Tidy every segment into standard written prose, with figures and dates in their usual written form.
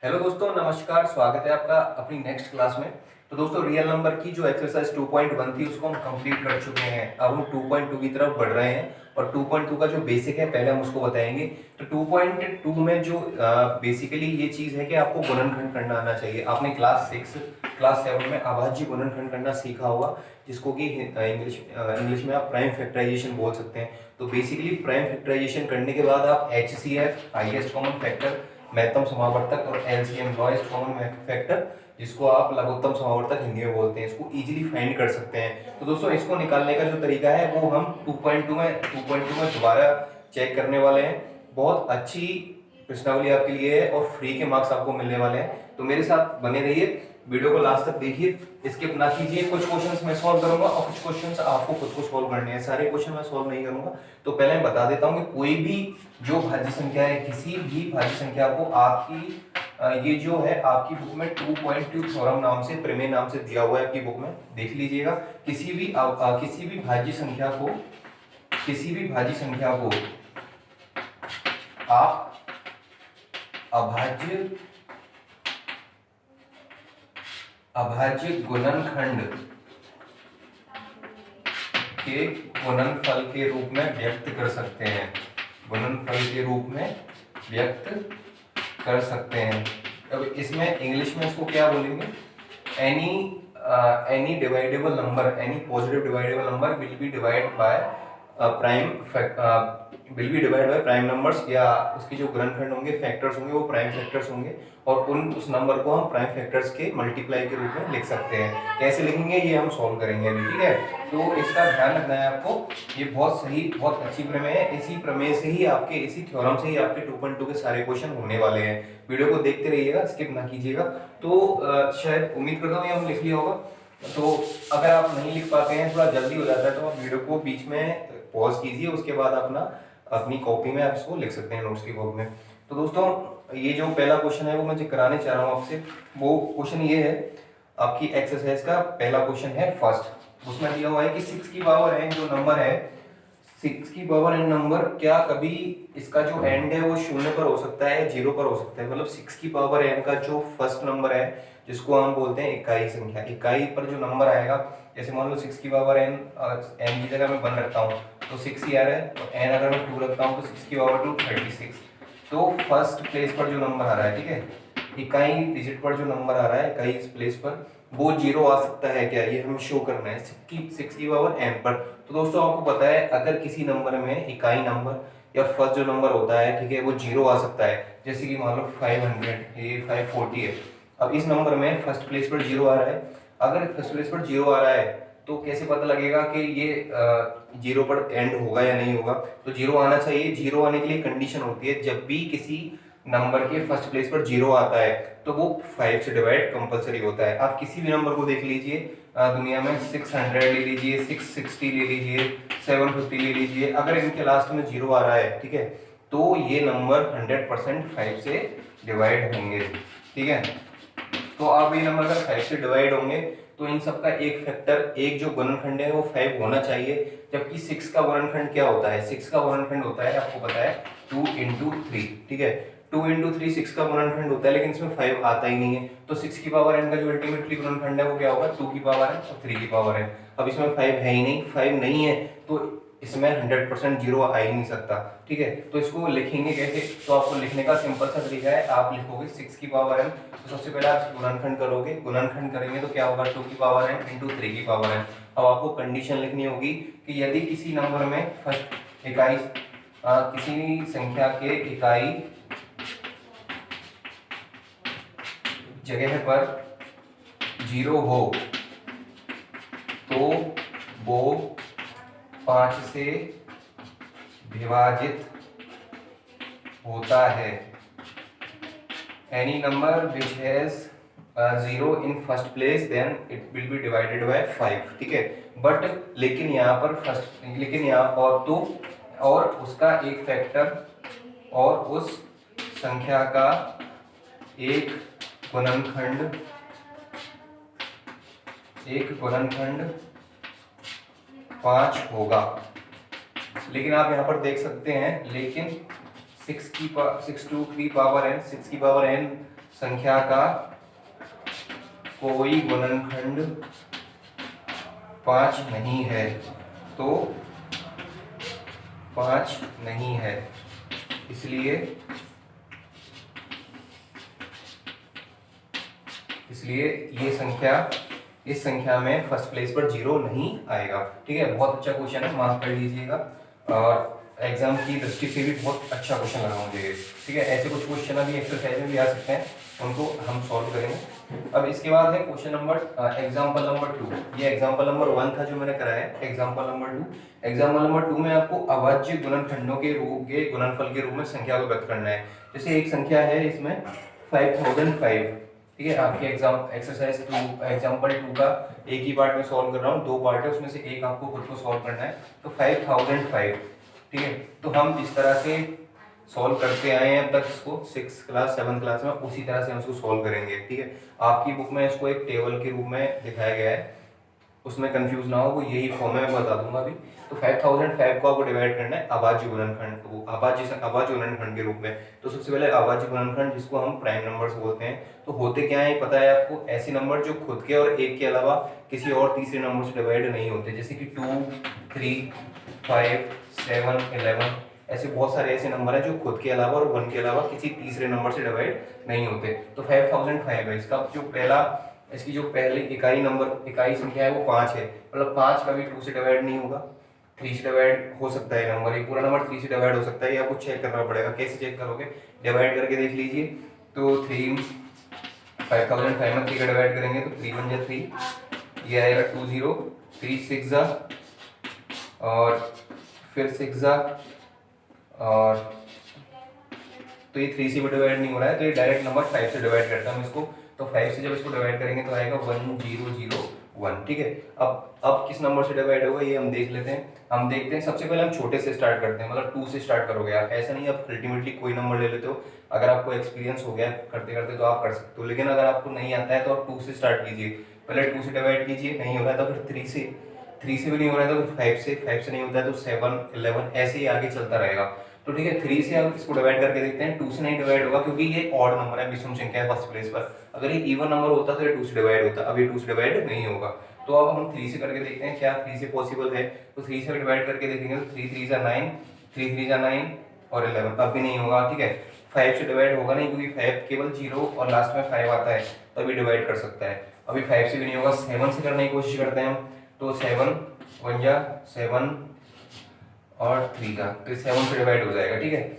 Hello दोस्तों, नमस्कार। स्वागत है आपका अपनी नेक्स्ट क्लास में। तो दोस्तों, रियल नंबर की जो एक्सरसाइज 2.1 थी उसको हम कंप्लीट कर चुके हैं। अब हम 2.2 की तरफ बढ़ रहे हैं और 2.2 का जो बेसिक है पहले हम उसको बताएंगे। तो 2.2 में जो बेसिकली ये चीज़ है कि आपको गुणनखंड करना आना चाहिए। आपने क्लास 7 में अभाज्य गुणनखंड करना सीखा होगा, जिसको कि इंग्लिश में आप प्राइम फैक्टराइजेशन बोल सकते हैं। तो बेसिकली प्राइम फैक्टराइजेशन करने के बाद आप HCF हाईएस्ट कॉमन फैक्टर, महत्तम समावर्तक और LCM लोएस्ट कॉमन फैक्टर, जिसको आप लघुत्तम समावर्तक हिंदी में बोलते हैं, इसको इजीली फाइंड कर सकते हैं। तो दोस्तों, इसको निकालने का जो तरीका है वो हम 2.2 में दोबारा चेक करने वाले हैं। बहुत अच्छी प्रश्नावली आपके लिए है और फ्री के मार्क्स आपको मिलने वाले हैं। तो मेरे साथ बने रहिए, वीडियो को लास्ट तक देखिए, स्किप ना कीजिए। कुछ क्वेश्चंस मैं सॉल्व करूंगा और कुछ क्वेश्चंस आपको खुद को सॉल्व करने हैं। सारे क्वेश्चन मैं सॉल्व नहीं करूंगा। तो पहले मैं बता देता हूं कि कोई भी जो भाज्य संख्या है, किसी भी भाज्य संख्या को आपकी ये जो है आपकी बुक में 2.2 थ्योरम नाम से, प्रमेय नाम से दिया हुआ है आपकी बुक में, देख लीजिएगा। किसी भी भाज्य संख्या को आप अभाज्य गुणनखंड के गुणनफल के रूप में व्यक्त कर सकते हैं। अब इसमें इंग्लिश में इसको क्या बोलेंगे? Any dividable number, any positive dividable number will be divide by prime numbers, या उसके जो गुणनखंड होंगे, फैक्टर्स होंगे, वो प्राइम फैक्टर्स होंगे और उस नंबर को हम प्राइम फैक्टर्स के मल्टीप्लाई के रूप में लिख सकते हैं। कैसे लिखेंगे ये हम सॉल्व करेंगे अभी, ठीक है? तो इसका ध्यान रखना है आपको। ये बहुत सही, बहुत अच्छी प्रमेय है। इसी प्रमेय से ही आपके, इसी थ्योरम से ही आपके 2.2 के सारे क्वेश्चन होने वाले हैं। वीडियो को देखते रहिएगा, स्किप ना कीजिएगा। तो शायद उम्मीद करता हूँ ये हम लिख लिया होगा। तो अगर आप नहीं लिख पाते हैं, थोड़ा जल्दी हो जाता है, तो आप वीडियो को बीच में पॉज कीजिए, उसके बाद अपनी कॉपी में आप इसको लिख सकते हैं, नोट्स की बुक में। तो दोस्तों, ये जो पहला क्वेश्चन है वो मैं कराने चाह रहा हूँ आपसे। वो क्वेश्चन ये है, आपकी एक्सरसाइज का पहला क्वेश्चन है फर्स्ट। उसमें दिया हुआ है कि 6 की पावर n जो नंबर है, 6 की पावर n नंबर, क्या कभी इसका जो एंड है वो 0 पर हो सकता है, 0 पर हो सकता है? मतलब 6 की पावर n का जो फर्स्ट नंबर है, जिसको हम बोलते हैं इकाई संख्या, इकाई पर जो नंबर आएगा, जैसे मान लो 6 की पावर n, n की जगह मैं 1 रखता हूँ तो 6 ही आ रहा है, तो n अगर मैं 2 रखता हूँ तो 6 की पावर 2 36। तो फर्स्ट प्लेस पर जो नंबर आ रहा है, ठीक है, इकाई डिजिट पर जो नंबर आ रहा है, इकाई प्लेस पर, वो 0 आ सकता है क्या? ये हमें शो करना है 6 की पावर n पर। तो दोस्तों, आपको पता है अगर किसी नंबर में इकाई नंबर या फर्स्ट जो नंबर होता है, ठीक है, वो 0 आ सकता है। जैसे कि मान लो 500, ये 540 है। अब इस नंबर में फर्स्ट प्लेस पर 0 आ रहा है। अगर फर्स्ट प्लेस पर 0 आ रहा है तो कैसे पता लगेगा कि ये 0 पर एंड होगा या नहीं होगा? तो 0 आना चाहिए। 0 आने के लिए कंडीशन होती है, जब भी किसी नंबर के फर्स्ट प्लेस पर 0 आता है तो वो 5 से डिवाइड कंपलसरी होता है। आप किसी भी नंबर को देख लीजिए, दुनिया में 600 ले लीजिए, 660 ले लीजिए, 750 ले लीजिए, अगर इनके लास्ट में 0 आ रहा है, ठीक है, तो ये नंबर 100% 5 से डिवाइड होंगे, ठीक है। तो अब ये नंबर अगर 5 से डिवाइड होंगे तो इन सबका एक फैक्टर, एक जो गुणनखंड है वो 5 होना चाहिए। जबकि 6 का गुणनखंड क्या होता है? 6 का गुणनखंड होता है, आपको पता है, 2 इंटू 3, ठीक है। 2 इंटू 3 6 का गुणनखंड होता है, लेकिन इसमें 5 आता ही नहीं है। तो 6 की पावर n का जो अल्टीमेटली गुणनखंड है वो क्या होगा? 2 की पावर n और 3 की पावर n। अब इसमें 5 है ही नहीं, 5 नहीं है, तो इसमें 100% 0 आ ही नहीं सकता, ठीक है। तो इसको लिखेंगे कैसे? तो आपको लिखने का सिंपल सा तरीका है, आप लिखोगे 6 की पावर n। तो सबसे पहले आप गुणनखंड करोगे, गुणनखंड करेंगे तो क्या होगा? 2 की पावर n इंटू 3 की पावर n। अब आपको कंडीशन लिखनी होगी कि यदि किसी नंबर में फर्स्ट इकाई, किसी संख्या के इकाई जगह पर 0 हो तो वो 5 से विभाजित होता है। Any number which has 0 in first place then it will be divided by 5, ठीक है। बट लेकिन यहाँ पर और उसका एक फैक्टर और उस संख्या का एक गुणनखंड 5 होगा। लेकिन आप यहाँ पर देख सकते हैं, लेकिन 6 की पावर n, 6 की पावर n संख्या का कोई गुणनखंड 5 नहीं है, तो 5 नहीं है, इसलिए इस संख्या में फर्स्ट प्लेस पर 0 नहीं आएगा। ठीक है, बहुत अच्छा क्वेश्चन है, मार्क कर लीजिएगा, और एग्जाम की दृष्टि से भी बहुत अच्छा क्वेश्चन लगा मुझे। ठीक है, ऐसे कुछ क्वेश्चन अभी एक्सरसाइज में भी आ सकते हैं, उनको हम सॉल्व करेंगे। अब इसके बाद है क्वेश्चन नंबर एग्जाम्पल नंबर 2। ये एग्जाम्पल नंबर 1 था जो मैंने कराया है, एग्जाम्पल नंबर 2। एग्जाम्पल नंबर 2 में आपको अभाज्य गुणनखंडों के रूप के गुणनफल के रूप में संख्या को व्यक्त करना है। जैसे एक संख्या है इसमें 5005। ठीक है, आपके एग्जाम एक्सरसाइज 2 एग्जाम्पल 2 का एक ही पार्ट में सॉल्व कर रहा हूँ, 2 पार्ट है, उसमें से एक आपको खुद को सॉल्व करना है। तो 5005, ठीक है, तो हम जिस तरह से सॉल्व करते आए हैं अब तक इसको 6 क्लास 7 क्लास में, उसी तरह से हम इसको सॉल्व करेंगे। ठीक है, आपकी बुक में इसको एक टेबल के रूप में दिखाया गया है, उसमें कंफ्यूज ना हो, वो यही फॉर्म है, मैं बता दूंगा अभी। तो 5005 को आपको डिवाइड करना है अभाज्य गुणनखंड को, अभाज्य गुणनखंड के रूप में। तो सबसे पहले अभाज्य गुणनखंड, जिसको हम प्राइम नंबर्स बोलते हैं, तो होते क्या है पता है आपको? ऐसे नंबर जो खुद के और एक के अलावा किसी और तीसरे नंबर से डिवाइड नहीं होते, जैसे कि 2, 3, 5, 7, 11, ऐसे बहुत सारे ऐसे नंबर हैं जो खुद के अलावा और 1 के अलावा किसी तीसरे नंबर से डिवाइड नहीं होते। तो 5005 है इसका जो पहला, इसकी जो पहली इकाई संख्या है वो 5 है, मतलब 5 कभी 2 से डिवाइड नहीं होगा, 3 से डिवाइड हो सकता है नंबर, ये पूरा नंबर 3 से डिवाइड हो सकता है, ये आपको चेक करना पड़ेगा। कैसे चेक करोगे? डिवाइड करके देख लीजिए। तो 5005 में 3 का डिवाइड करेंगे तो 3 1 जा 3, ये आएगा 20, 3 6 जा, और फिर 6 जा, और तो ये 3 से भी डिवाइड नहीं हो रहा है, तो ये डायरेक्ट नंबर 5 से डिवाइड करता हूँ इसको। तो 5 से जब इसको डिवाइड करेंगे तो आएगा 1001। ठीक है, अब किस नंबर से डिवाइड होगा ये हम देख लेते हैं। हम देखते हैं, सबसे पहले हम छोटे से स्टार्ट करते हैं, मतलब 2 से स्टार्ट करोगे आप, ऐसा नहीं आप अल्टीमेटली कोई नंबर ले लेते हो। अगर आपको एक्सपीरियंस हो गया करते करते तो आप कर सकते हो, लेकिन अगर आपको नहीं आता है तो आप 2 से स्टार्ट कीजिए। पहले 2 से डिवाइड कीजिए, नहीं हो रहा है तो फिर 3 से भी नहीं हो रहा है तो फिर 5 से नहीं होता है तो 7, 11, ऐसे ही आगे चलता रहेगा। तो ठीक है, 3 से आप इसको डिवाइड करके देखते हैं। 2 से नहीं डिवाइड होगा क्योंकि ये ऑड नंबर है, विषम संख्या है फर्स्ट प्लेस पर। अगर ये इवन नंबर होता तो ये 2 से डिवाइड होता, अब ये 2 से डिवाइड नहीं होगा। तो अब हम 3 से करके देखते हैं क्या 3 से पॉसिबल है। तो 3 से डिवाइड करके देखेंगे तो 3 3 जा 9, 3 3 जा 9 और 11, अब भी नहीं होगा। ठीक है, 5 से डिवाइड होगा नहीं क्योंकि 5 केवल 0 और लास्ट में 5 आता है, तभी डिवाइड कर सकता है। अभी 5 से भी नहीं होगा। 7 से करने की कोशिश करते हैं हम, तो 7 1 जा 7 और 3 का, तो 7 से डिवाइड हो जाएगा। ठीक है,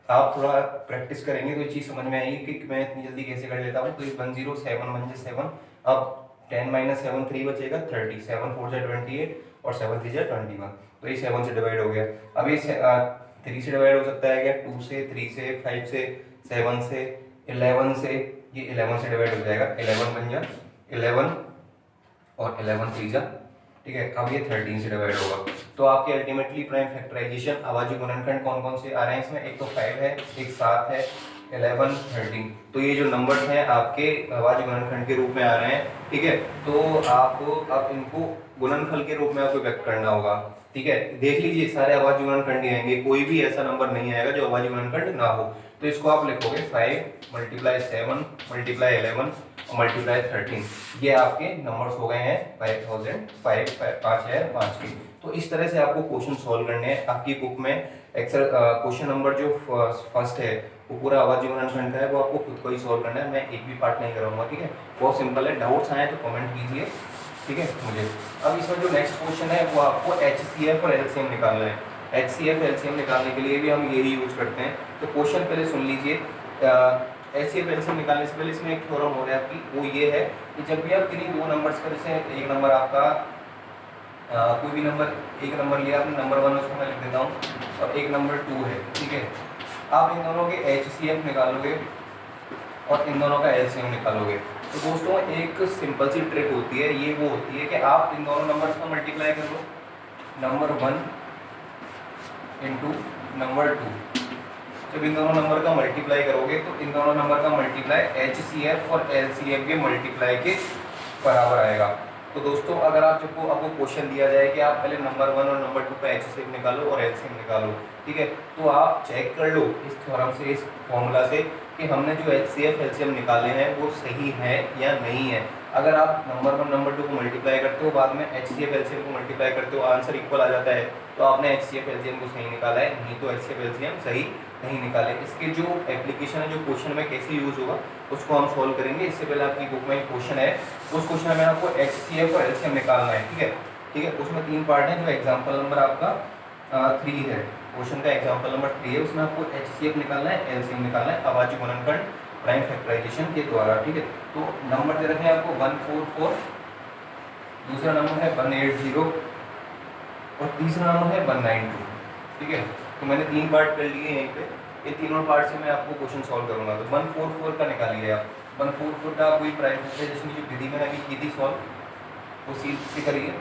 आप थोड़ा प्रैक्टिस करेंगे तो ये चीज़ समझ में आएगी कि मैं इतनी जल्दी कैसे कर लेता हूँ। तो 107 1 जा 7, अब 10 - 7 3 बचेगा 30, 7 4 जा 28 और 7 3 जा 21, तो ये 7 से डिवाइड हो गया। अब ये 3 से डिवाइड हो सकता है क्या? 2 से, 3 से, 5 से, 7 से, 11 से, ये 11 से डिवाइड हो जाएगा। 11 बन जा 11 और 11 3 जा, ठीक है, अब ये 13 से डिवाइड होगा। तो आपके अल्टीमेटली प्राइम फैक्टराइजेशन अभाज्य गुणनखंड कौन कौन से आ रहे हैं इसमें? एक तो 5 है, एक 7 है, 11 13, तो ये जो नंबर्स हैं आपके अभाज्य गुणनखंड के रूप में आ रहे हैं। ठीक है, तो आपको अब इनको गुणनफल के रूप में आपको व्यक्त करना होगा। ठीक है, देख लीजिए सारे अभाज्य गुणनखंड ही आएंगे, कोई भी ऐसा नंबर नहीं आएगा जो अभाज्य गुणनखंड ना हो। तो इसको आप लिखोगे 5 × 7 × 11 मल्टीप्लाई 13, ये आपके नंबर्स हो गए हैं 5005 5 के। तो इस तरह से आपको क्वेश्चन सॉल्व करने हैं। आपकी बुक में क्वेश्चन नंबर जो फर्स्ट है वो पूरा अभाज्य गुणनखंड का है, वो आपको खुद को ही सॉल्व करना है, मैं एक भी पार्ट नहीं कराऊंगा। ठीक है, बहुत सिंपल है, डाउट्स आए तो कमेंट कीजिए। ठीक है मुझे। अब इसमें जो नेक्स्ट क्वेश्चन है वो आपको HCF और LCM निकालना है। HCF LCM निकालने के लिए भी हम यही यूज करते हैं। तो क्वेश्चन पहले सुन लीजिए। HCF LCM निकालने से पहले इसमें एक थ्योरम हो रहा है आपकी, वो ये है कि जब भी आप किन्हीं दो नंबर्स का, जैसे एक नंबर आपका कोई भी नंबर, एक नंबर लिया आपने, नंबर 1 उसको मैं लिख देता हूँ और एक नंबर 2 है। ठीक है, आप इन दोनों के HCF निकालोगे और इन दोनों का LCM निकालोगे। तो दोस्तों एक सिंपल सी ट्रिक होती है, ये वो होती है कि आप इन दोनों नंबर्स को मल्टीप्लाई कर लो, नंबर 1 इंटू नंबर 2। जब इन दोनों नंबर का मल्टीप्लाई करोगे तो इन दोनों नंबर का मल्टीप्लाई HCF और LCM के मल्टीप्लाई के बराबर आएगा। तो दोस्तों अगर आपको क्वेश्चन दिया जाए कि आप पहले नंबर 1 और नंबर 2 का HCF निकालो और LCM निकालो, ठीक है, तो आप चेक कर लो इस थ्योरम से, इस फॉर्मूला से कि हमने जो HCF LCM निकाले हैं वो सही है या नहीं है। अगर आप नंबर 1 नंबर 2 को मल्टीप्लाई करते हो, बाद में HCF LCM को मल्टीप्लाई करते हो, आंसर इक्वल आ जाता है, तो आपने HCF LCM को सही निकाला है, नहीं तो HCF LCM सही नहीं निकाले। इसके जो एप्लीकेशन है, जो क्वेश्चन में कैसे यूज़ होगा उसको हम सॉल्व करेंगे। इससे पहले आपकी बुक में क्वेश्चन है, उस क्वेश्चन में आपको HCF और LCM निकालना है, ठीक है। ठीक है, उसमें 3 पार्ट हैं। जो एग्जाम्पल नंबर आपका 3 है, क्वेश्चन का एग्जाम्पल नंबर 3 है, उसमें आपको HCF निकालना है, LCM निकालना है अभाज्य गुणनखंड प्राइम फैक्टराइजेशन के द्वारा, ठीक है। तो नंबर दे रखे हैं आपको 144, दूसरा नंबर है 180 और तीसरा नंबर है 192, ठीक है। तो मैंने 3 पार्ट कर लिए यहीं पे, ये तीनों पार्ट से मैं आपको क्वेश्चन सॉल्व करूंगा। तो 144 का निकालिए आप। 144 का कोई प्राइम फैक्टराइजेशन की जो विधि मैंने अभी की थी सॉल्व, वो सीधे करिए।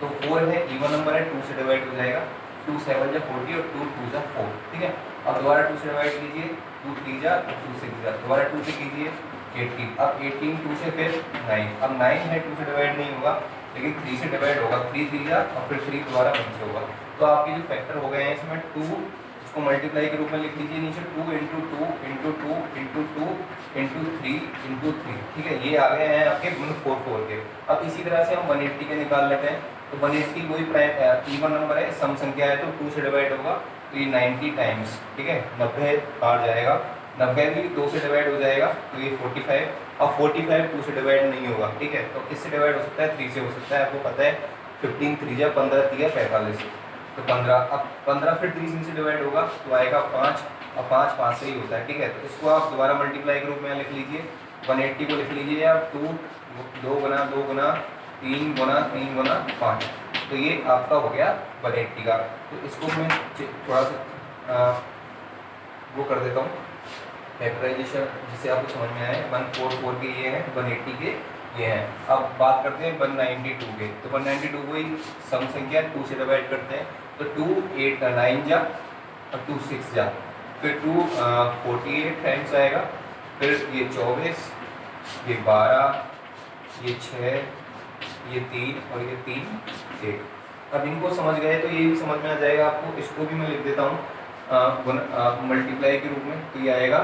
तो 4 है, इवन नंबर है, 2 से डिवाइड हो जाएगा, 2 7 जा 40 और 2 2 जा 4, ठीक है। अब दोबारा 2 से डिवाइड कीजिए, 2 3 जा 2 6 जा, दोबारा 2 से कीजिए 18, अब 18 2 से फिर 9, अब 9 है 2 से डिवाइड नहीं होगा, लेकिन 3 से डिवाइड होगा, 3 3 जा और फिर 3 दोबारा 1 से होगा। तो आपके जो फैक्टर हो गए हैं इसमें 2, इसको मल्टीप्लाई के रूप में लिख लीजिए नीचे, 2 into 2 into 2 into 2 into 3 into 3, ठीक है। ये आ गए हैं आपके 144 के। अब इसी तरह से हम 180 के निकाल लेते हैं। तो 180 वही प्राइम इवन नंबर है, सम संख्या है, तो 2 से डिवाइड होगा, तो ये 90 टाइम्स, ठीक है, 90 बार जाएगा, 90 भी 2 से डिवाइड हो जाएगा, तो ये 45। अब 45 2 से डिवाइड नहीं होगा, ठीक है, तो किससे डिवाइड हो सकता है, 3 से हो सकता है, आपको पता है। 15 3 जा 15 3 45, तो 15, अब 15 फिर 3 से डिवाइड होगा तो आएगा 5, और 5 5 से ही होता है, ठीक है। तो इसको आप दोबारा मल्टीप्लाई के रूप में लिख लीजिए, 180 को लिख लीजिए आप 2 2 गुना 2 गुना 3 गुना 3 गुना 5, तो ये आपका हो गया 180 का। तो इसको मैं थोड़ा सा वो कर देता हूँ फैक्टराइजेशन, जिससे आपको समझ में आए। 144 के ये हैं, 180 के ये हैं। अब बात करते हैं 192 के। तो 192 को ही सम संख्या 2 से डिवाइड करते हैं, तो 2 8 9 जा और 2 6 जा, फिर 2 48 टाइम्स आएगा, फिर ये 24, ये 12, ये 6, ये 3 और ये 3 1। अब इनको समझ गए तो ये भी समझ में आ जाएगा आपको। इसको भी मैं लिख देता हूँ मल्टीप्लाई के रूप में, तो ये आएगा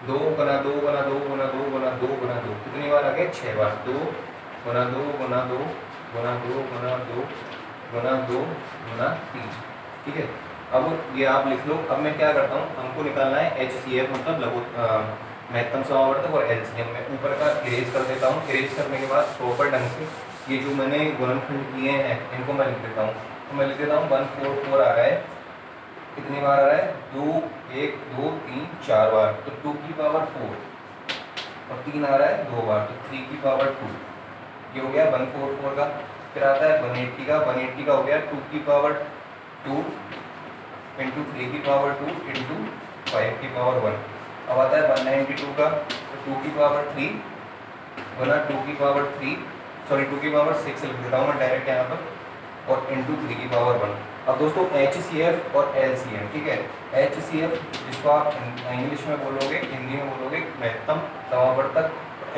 2 गुना 2 गुना 2 गुना 2 गुना 2 गुना 2, कितनी बार आ गए, 6 बार। 2 गुना 2 गुना 2 गुना 2 गुना 2 गुना 2 गुना 3, ठीक है। अब ये आप लिख लो। अब मैं क्या करता हूँ, हमको निकालना है HCF मतलब लघु महत्तम समावर्तक और LCM में ऊपर का इरेज कर देता हूँ। इरेज करने के बाद प्रॉपर ढंग से ये जो मैंने गुणनखंड किए हैं इनको मैं लिख देता हूँ। तो मैं लिख देता हूँ 144 आ रहा है, कितनी बार आ रहा है, 2 1 2 3 4 बार, तो 2 की पावर 4, और 3 आ रहा है 2 बार, तो 3 की पावर 2, ये हो गया 144 का। फिर आता है 180 का, 180 का हो गया 2 की पावर 2 इंटू 3 की पावर 2 इंटू 5 की पावर 1। अब आता है 192 का, तो 2 की पावर 3 गुना 2 की पावर 3, सॉरी 2 की पावर 6 लिख देता हूँ मैं डायरेक्ट यहाँ पर, और इंटू 3 की पावर 1। अब दोस्तों HCF और LCM, ठीक है। HCF जिसको आप इंग्लिश में बोलोगे, हिंदी में बोलोगे महत्तम समावर्तक,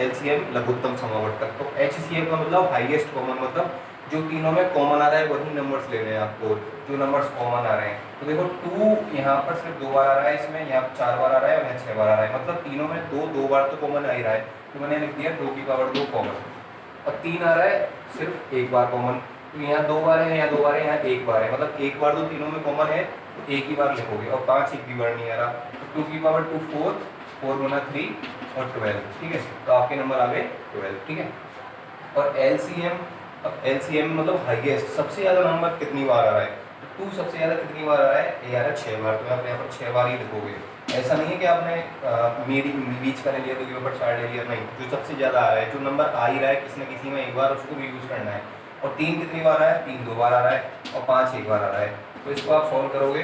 LCM लघुत्तम समावर्तक। तो HCF का मतलब हाईएस्ट कॉमन, मतलब जो तीनों में कॉमन आ रहा है वही नंबर्स ले रहे हैं आपको, जो नंबर्स कॉमन आ रहे हैं। तो देखो 2 यहाँ पर सिर्फ 2 बार आ रहा है, इसमें यहाँ 4 बार आ रहा है और यहाँ 6 बार आ रहा है, मतलब तीनों में 2 बार तो कॉमन आ ही रहा है। तो मैंने लिख दिया 2 की पावर 2 कॉमन, और 3 आ रहा है सिर्फ 1 बार कॉमन, तो यहाँ 2 बार है, यहाँ 2 बार है, यहाँ 1 बार है, मतलब 1 बार तो तीनों में कॉमन है, तो 1 ही बार लिखोगे, और 5 एक भी बार नहीं आ रहा। तो 2 की पावर 2 4, 4 गुना 3 और 12, ठीक है। तो आपके नंबर आ गए 12, ठीक है। और LCM, अब LCM मतलब हाईएस्ट, सबसे ज़्यादा नंबर कितनी बार आ रहा है, तो 2 सबसे ज़्यादा कितनी बार आ रहा है, ये आ रहा है 6 बार, तो आप यहाँ पर 6 बार ही लिखोगे। ऐसा नहीं है कि आपने मेरी बीच का ले लिया तो ऊपर 4 ले लिया, नहीं, जो सबसे ज़्यादा आ रहा है, जो नंबर आ ही रहा है किसी न किसी में एक बार, उसको भी यूज़ करना है। और 3 कितनी बार आ रहा है, 3 2 बार आ रहा है, और 5 1 बार आ रहा है। तो इसको आप सॉल्व करोगे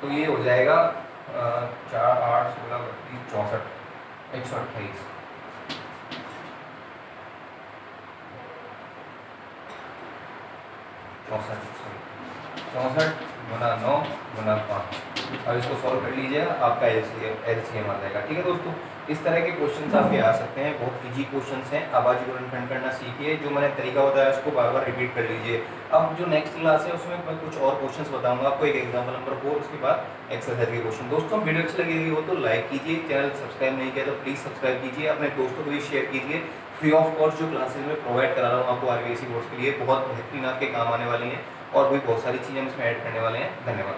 तो ये हो जाएगा 4 8 16 32 64 128, 64 64 गुना 9 गुना 5। अब इसको सॉल्व कर लीजिएगा, आपका एलसीएम आ जाएगा। ठीक है दोस्तों, इस तरह के क्वेश्चन आपके आ सकते हैं, बहुत इजी क्वेश्चन हैं। अब आज गुणनखंड करना सीखिए, जो मैंने तरीका बताया उसको बार बार रिपीट कर लीजिए। अब जो नेक्स्ट क्लास है उसमें मैं कुछ और क्वेश्चंस बताऊंगा आपको, एक एग्जाम्पल नंबर 4, उसके बाद एक्सरसाइज के क्वेश्चन। दोस्तों वीडियो अच्छी लगी हो तो लाइक कीजिए, चैनल सब्सक्राइब नहीं किया तो प्लीज़ सब्सक्राइब कीजिए, अपने दोस्तों को भी शेयर कीजिए। फ्री ऑफ कॉस्ट जो क्लासेज में प्रोवाइड करा रहा हूँ आपको आरबीएससी बोर्ड्स के लिए, बहुत बेहतरीन आपके काम आने वाली हैं और भी बहुत सारी चीज़ें हम इसमें ऐड करने वाले हैं। धन्यवाद।